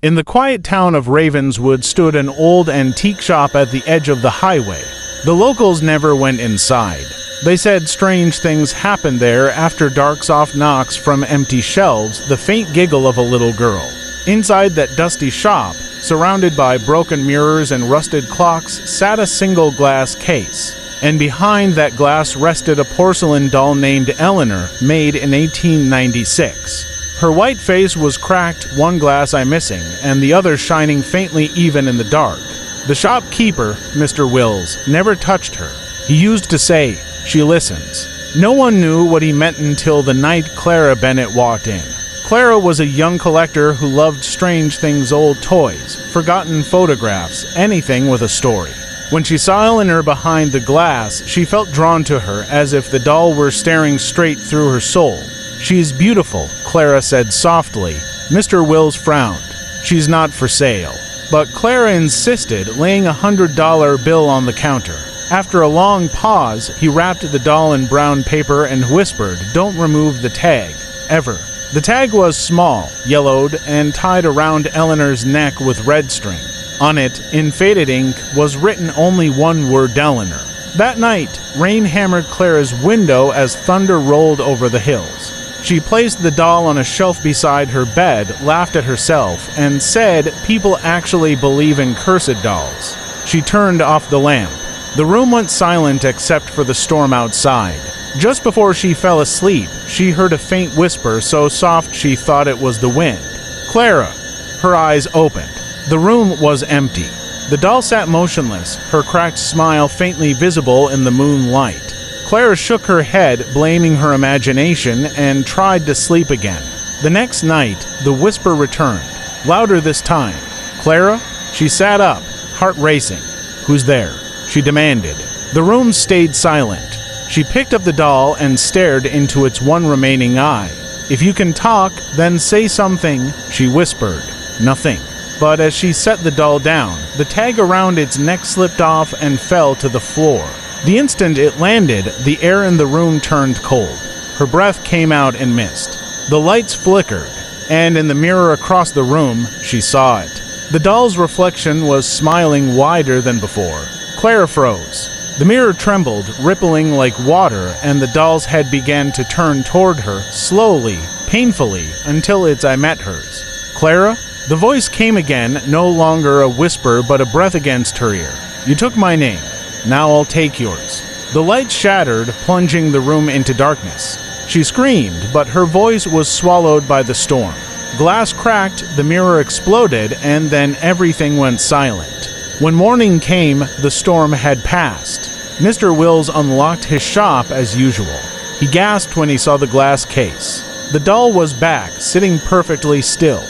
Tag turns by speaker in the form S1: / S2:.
S1: In the quiet town of Ravenswood stood an old antique shop at the edge of the highway. The locals never went inside. They said strange things happened there after dark soft knocks from empty shelves, the faint giggle of a little girl. Inside that dusty shop, surrounded by broken mirrors and rusted clocks, sat a single glass case. And behind that glass rested a porcelain doll named Eleanor, made in 1896. Her white face was cracked, one glass eye missing, and the other shining faintly even in the dark. The shopkeeper, Mr. Wills, never touched her. He used to say, "She listens." No one knew what he meant until the night Clara Bennett walked in. Clara was a young collector who loved strange things, old toys, forgotten photographs, anything with a story. When she saw Eleanor behind the glass, she felt drawn to her as if the doll were staring straight through her soul. "She's beautiful," Clara said softly. Mr. Wills frowned. "She's not for sale." But Clara insisted, laying a $100 bill on the counter. After a long pause, he wrapped the doll in brown paper and whispered, "Don't remove the tag, ever." The tag was small, yellowed, and tied around Eleanor's neck with red string. On it, in faded ink, was written only one word, Eleanor. That night, rain hammered Clara's window as thunder rolled over the hills. She placed the doll on a shelf beside her bed, laughed at herself, and said people actually believe in cursed dolls. She turned off the lamp. The room went silent except for the storm outside. Just before she fell asleep, she heard a faint whisper so soft she thought it was the wind. "Clara!" Her eyes opened. The room was empty. The doll sat motionless, her cracked smile faintly visible in the moonlight. Clara shook her head, blaming her imagination, and tried to sleep again. The next night, the whisper returned, louder this time. "Clara?" She sat up, heart racing. "Who's there?" she demanded. The room stayed silent. She picked up the doll and stared into its one remaining eye. "If you can talk, then say something," she whispered. Nothing. But as she set the doll down, the tag around its neck slipped off and fell to the floor. The instant it landed, the air in the room turned cold. Her breath came out in mist. The lights flickered, and in the mirror across the room, she saw it. The doll's reflection was smiling wider than before. Clara froze. The mirror trembled, rippling like water, and the doll's head began to turn toward her, slowly, painfully, until its eye met hers. "Clara?" The voice came again, no longer a whisper but a breath against her ear. "You took my name. Now I'll take yours." The light shattered, plunging the room into darkness. She screamed, but her voice was swallowed by the storm. Glass cracked, the mirror exploded, and then everything went silent. When morning came, the storm had passed. Mr. Wills unlocked his shop as usual. He gasped when he saw the glass case. The doll was back, sitting perfectly still.